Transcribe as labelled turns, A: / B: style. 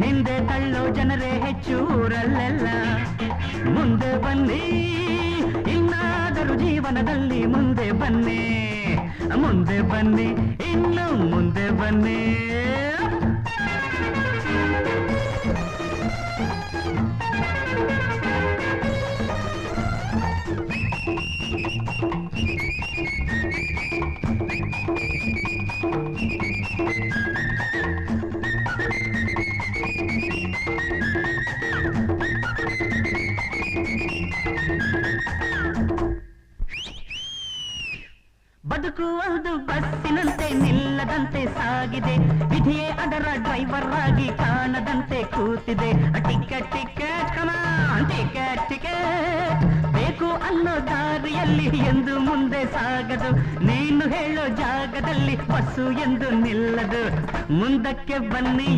A: ಹಿಂದೆ ತಳ್ಳೋ ಜನರೇ ಹೆಚ್ಚು ಊರಲ್ಲೆಲ್ಲ. ಮುಂದೆ ಬನ್ನಿ, ಇನ್ನಾದರೂ ಜೀವನದಲ್ಲಿ ಮುಂದೆ ಬನ್ನಿ, ಮುಂದೆ ಬನ್ನಿ, ಇನ್ನು ಮುಂದೆ ಬನ್ನಿ. ಬದುಕುವುದು ಬಸ್ಸಿನಂತೆ ನಿಲ್ಲದಂತೆ ಸಾಗಿದೆ, ವಿಧಿಯೇ ಅದರ ಡ್ರೈವರ್ ಆಗಿ ಕಾಣದಂತೆ ಕೂತಿದೆ. ಟಿಕೆಟ್ ಟಿಕೆಟ್ ಕಮಾನ್ ಟಿಕೆಟ್ ಟಿಕೆಟ್ ಬೇಕು ಅನ್ನೋ ದಾರಿಯಲ್ಲಿ ಎಂದು ಮುಂದೆ ಸಾಗದು, ನೀನು ಹೇಳೋ ಜಾಗದಲ್ಲಿ ಬಸ್ಸು ಎಂದು ನಿಲ್ಲದು. ಮುಂದಕ್ಕೆ ಬನ್ನಿ